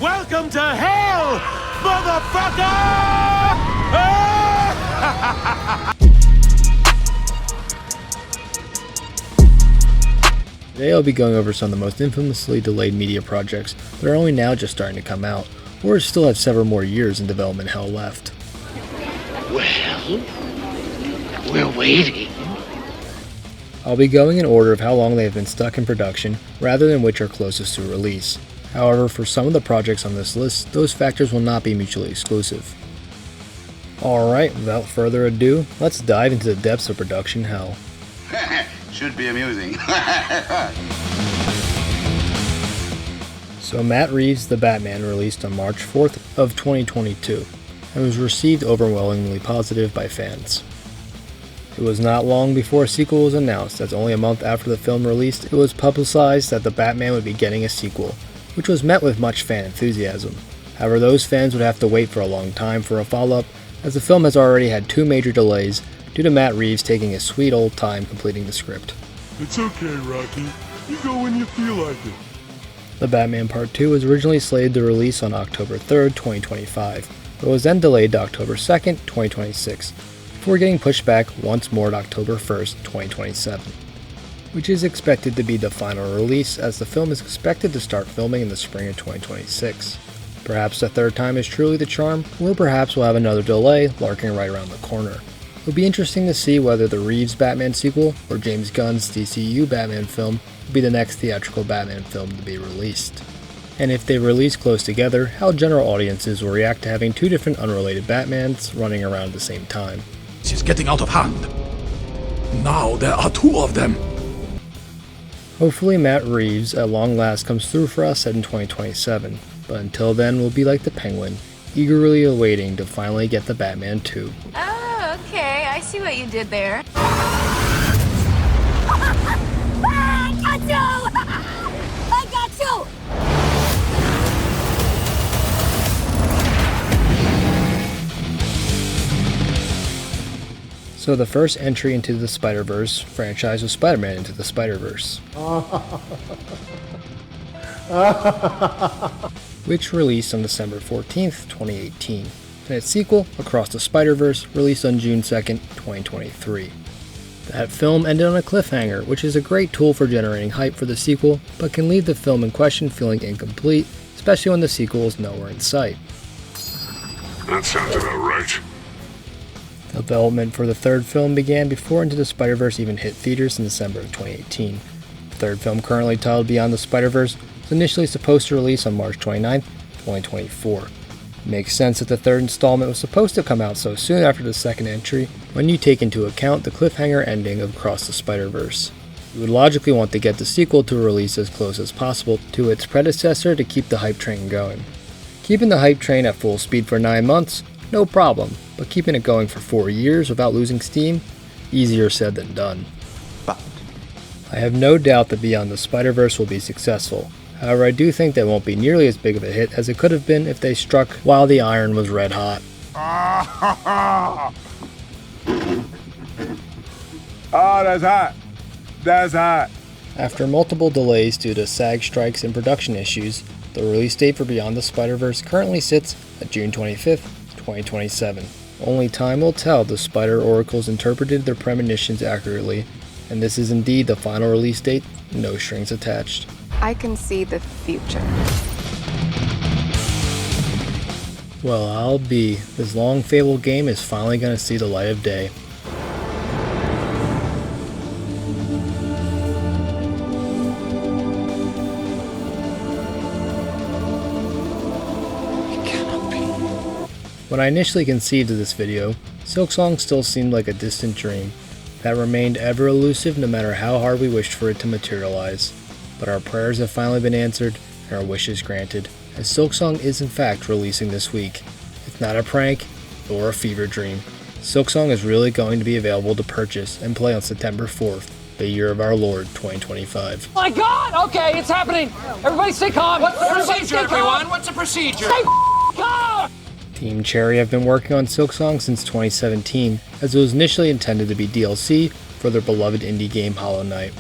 Welcome to hell, motherfucker! Today I'll be going over some of the most infamously delayed media projects that are only now just starting to come out, or still have several more years in development hell left. Well, we're waiting. I'll be going in order of how long they have been stuck in production, rather than which are closest to release. However, for some of the projects on this list, those factors will not be mutually exclusive. Alright, without further ado, let's dive into the depths of production hell. Should be amusing. So Matt Reeves' The Batman released on March 4th of 2022, and was received overwhelmingly positive by fans. It was not long before a sequel was announced, as only a month after the film released, it was publicized that The Batman would be getting a sequel, which was met with much fan enthusiasm. However, those fans would have to wait for a long time for a follow-up, as the film has already had 2 major delays due to Matt Reeves taking his sweet old time completing the script. It's okay, Rocky. You go when you feel like it. The Batman Part 2 was originally slated to release on October 3rd, 2025, but was then delayed to October 2nd, 2026, before getting pushed back once more to October 1st, 2027, which is expected to be the final release, as the film is expected to start filming in the spring of 2026. Perhaps the third time is truly the charm, or perhaps we'll have another delay lurking right around the corner. It will be interesting to see whether the Reeves Batman sequel or James Gunn's DCU Batman film will be the next theatrical Batman film to be released. And if they release close together, how general audiences will react to having 2 different unrelated Batmans running around at the same time. She's getting out of hand. Now there are 2 of them. Hopefully Matt Reeves at long last comes through for us in 2027, but until then we'll be like the Penguin, eagerly awaiting to finally get the Batman 2. Oh, okay, I see what you did there. I got you! I got you! So the first entry into the Spider-Verse franchise was Spider-Man Into the Spider-Verse, which released on December 14th, 2018, and its sequel, Across the Spider-Verse, released on June 2nd, 2023. That film ended on a cliffhanger, which is a great tool for generating hype for the sequel, but can leave the film in question feeling incomplete, especially when the sequel is nowhere in sight. That sounds about right. Development for the third film began before Into the Spider-Verse even hit theaters in December of 2018. The third film, currently titled Beyond the Spider-Verse, was initially supposed to release on March 29, 2024. It makes sense that the third installment was supposed to come out so soon after the second entry, when you take into account the cliffhanger ending of Across the Spider-Verse. You would logically want to get the sequel to release as close as possible to its predecessor to keep the hype train going. Keeping the hype train at full speed for 9 months? No problem, but keeping it going for 4 years without losing steam? Easier said than done. But I have no doubt that Beyond the Spider-Verse will be successful. However, I do think that won't be nearly as big of a hit as it could have been if they struck while the iron was red hot. Oh, that's hot. That's hot. After multiple delays due to SAG strikes and production issues, the release date for Beyond the Spider-Verse currently sits at June 25th, 2027. Only time will tell if the Spider Oracles interpreted their premonitions accurately, and this is indeed the final release date, no strings attached. I can see the future. Well, I'll be. This long fabled game is finally going to see the light of day. When I initially conceived of this video, Silksong still seemed like a distant dream that remained ever elusive no matter how hard we wished for it to materialize. But our prayers have finally been answered and our wishes granted, as Silksong is in fact releasing this week. It's not a prank or a fever dream. Silksong is really going to be available to purchase and play on September 4th, the year of our Lord 2025. My God! Okay, it's happening. Everybody stay calm. What's the Procedure, everyone! What's the procedure? Stay calm. Team Cherry have been working on Silksong since 2017, as it was initially intended to be DLC for their beloved indie game Hollow Knight.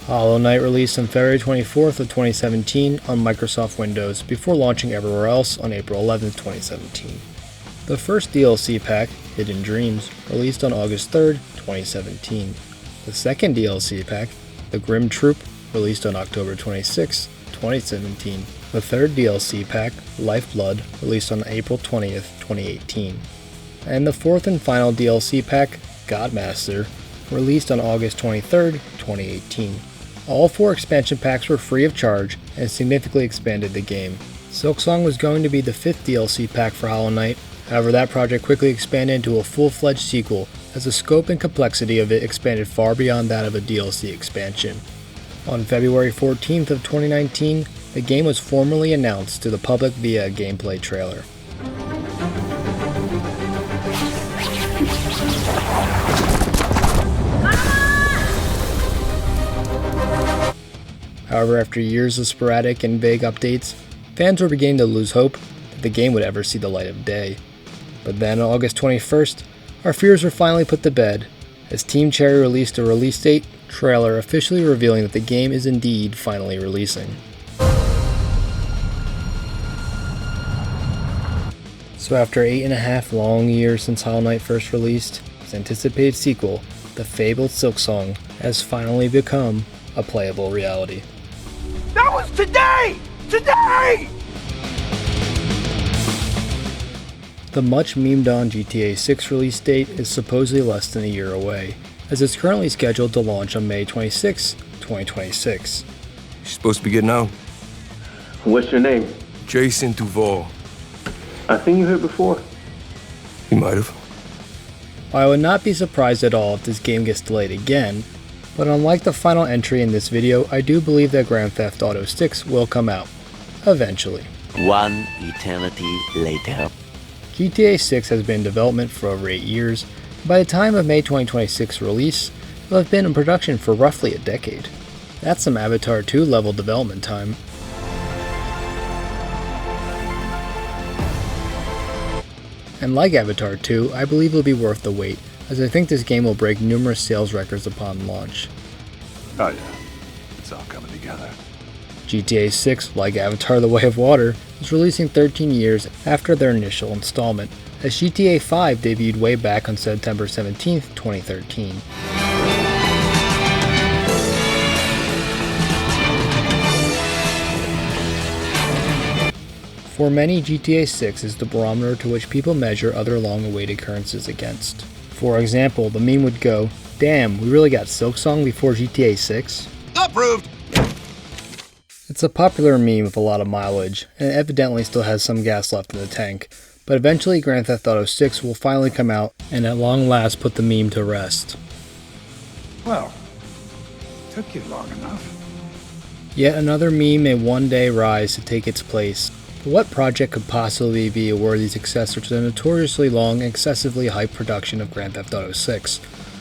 Hollow Knight released on February 24th of 2017 on Microsoft Windows before launching everywhere else on April 11th, 2017. The first DLC pack, Hidden Dreams, released on August 3rd, 2017. The second DLC pack, The Grim Troop, released on October 26th, 2017. The third DLC pack, Lifeblood, released on April 20th, 2018. And the fourth and final DLC pack, Godmaster, released on August 23rd, 2018. All 4 expansion packs were free of charge and significantly expanded the game. Silksong was going to be the 5th DLC pack for Hollow Knight, however that project quickly expanded into a full-fledged sequel as the scope and complexity of it expanded far beyond that of a DLC expansion. On February 14th of 2019, the game was formally announced to the public via a gameplay trailer. However, after years of sporadic and vague updates, fans were beginning to lose hope that the game would ever see the light of day. But then on August 21st, our fears were finally put to bed, as Team Cherry released a release date trailer officially revealing that the game is indeed finally releasing. So after 8.5 long years since Hollow Knight first released, its anticipated sequel, the fabled Silksong, has finally become a playable reality. That was today! Today! The much memed on GTA 6 release date is supposedly less than a year away, as it's currently scheduled to launch on May 26, 2026. You're supposed to be getting out. What's your name? Jason Duval. I think you heard before. You might have. I would not be surprised at all if this game gets delayed again, but unlike the final entry in this video, I do believe that Grand Theft Auto 6 will come out. Eventually. One eternity later. GTA 6 has been in development for over 8 years. By the time of May 2026 release, it will have been in production for roughly a decade. That's some Avatar 2 level development time. And like Avatar 2, I believe it'll be worth the wait, as I think this game will break numerous sales records upon launch. Oh yeah, it's all coming together. GTA 6, like Avatar: The Way of Water, is releasing 13 years after their initial installment, as GTA 5 debuted way back on September 17, 2013. For many, GTA 6 is the barometer to which people measure other long-awaited occurrences against. For example, the meme would go, "Damn, we really got Silksong before GTA 6?" Approved! It's a popular meme with a lot of mileage, and it evidently still has some gas left in the tank, but eventually Grand Theft Auto 6 will finally come out and at long last put the meme to rest. Well, took you long enough. Yet another meme may one day rise to take its place. But what project could possibly be a worthy successor to the notoriously long and excessively hyped production of Grand Theft Auto 6?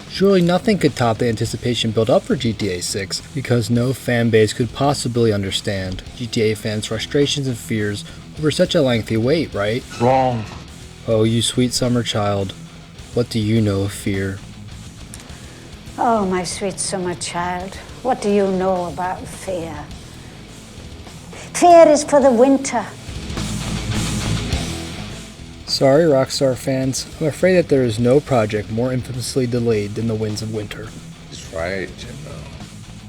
Surely nothing could top the anticipation built up for GTA 6, because no fan base could possibly understand GTA fans' frustrations and fears over such a lengthy wait, right? Wrong. Oh, you sweet summer child, what do you know of fear? Oh, my sweet summer child, what do you know about fear? Fear is for the winter. Sorry, Rockstar fans, I'm afraid that there is no project more infamously delayed than The Winds of Winter. That's right, Jimbo.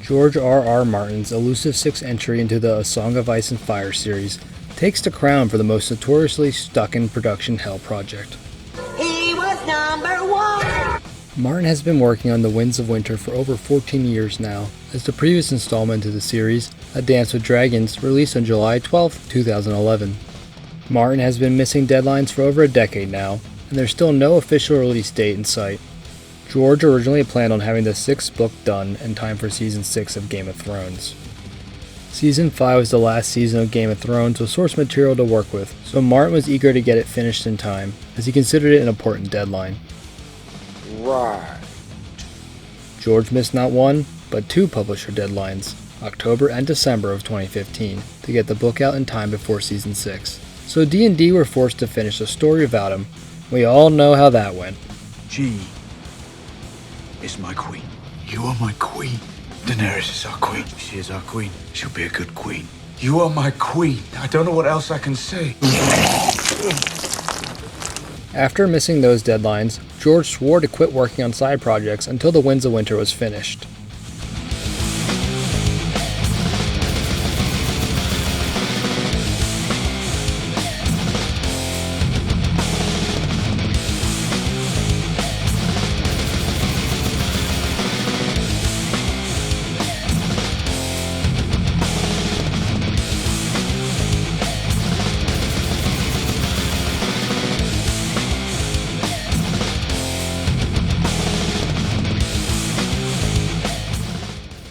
George R.R. Martin's elusive 6th entry into the A Song of Ice and Fire series takes the crown for the most notoriously stuck-in-production hell project. He was #1. Martin has been working on The Winds of Winter for over 14 years now, as the previous installment to the series, A Dance with Dragons, released on July 12, 2011. Martin has been missing deadlines for over a decade now, and there's still no official release date in sight. George originally planned on having the 6th book done in time for Season 6 of Game of Thrones. Season 5 was the last season of Game of Thrones with source material to work with, so Martin was eager to get it finished in time, as he considered it an important deadline. Right. George missed not one, but 2 publisher deadlines, October and December of 2015, to get the book out in time before Season 6. So D&D were forced to finish the story without him. We all know how that went. She is my queen. You are my queen. Daenerys is our queen. She is our queen. She'll be a good queen. You are my queen. I don't know what else I can say. After missing those deadlines, George swore to quit working on side projects until The Winds of Winter was finished.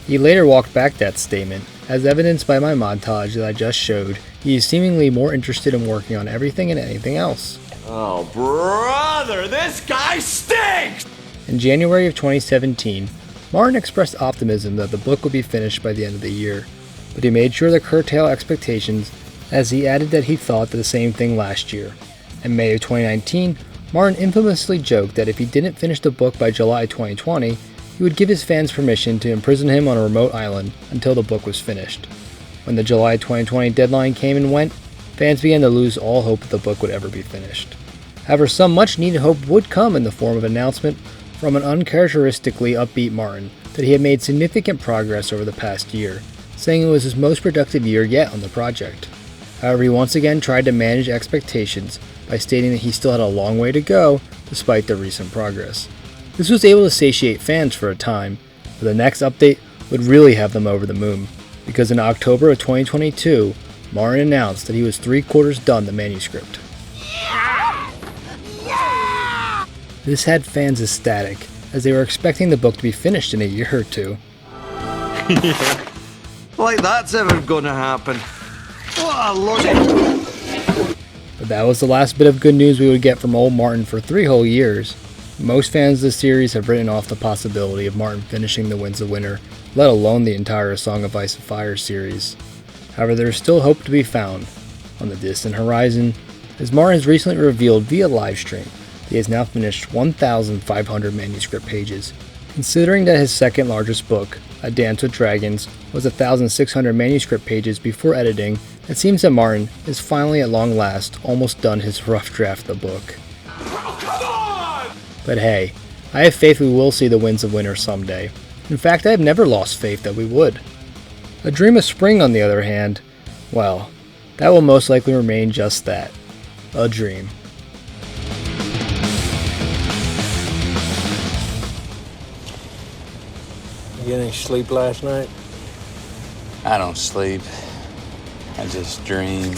He later walked back that statement, as evidenced by my montage that I just showed. He is seemingly more interested in working on everything and anything else. Oh, brother, this guy stinks! In January of 2017, Martin expressed optimism that the book would be finished by the end of the year, but he made sure to curtail expectations as he added that he thought the same thing last year. In May of 2019, Martin infamously joked that if he didn't finish the book by July 2020, he would give his fans permission to imprison him on a remote island until the book was finished. When the July 2020 deadline came and went, fans began to lose all hope that the book would ever be finished. However, some much-needed hope would come in the form of an announcement from an uncharacteristically upbeat Martin that he had made significant progress over the past year, saying it was his most productive year yet on the project. However, he once again tried to manage expectations by stating that he still had a long way to go despite the recent progress. This was able to satiate fans for a time, but the next update would really have them over the moon, because in October of 2022, Martin announced that he was 3/4 done the manuscript. This had fans ecstatic, as they were expecting the book to be finished in a year or two. Like that's ever gonna happen. What a logic! But that was the last bit of good news we would get from old Martin for 3 whole years. Most fans of the series have written off the possibility of Martin finishing The Winds of Winter, let alone the entire Song of Ice and Fire series. However, there is still hope to be found on the distant horizon, as Martin has recently revealed via livestream that he has now finished 1,500 manuscript pages. Considering that his second largest book, A Dance with Dragons, was 1,600 manuscript pages before editing, it seems that Martin is finally at long last almost done his rough draft of the book. But hey, I have faith we will see The Winds of Winter someday. In fact, I have never lost faith that we would. A Dream of Spring, on the other hand, well, that will most likely remain just that, a dream. You get any sleep last night? I don't sleep. I just dream.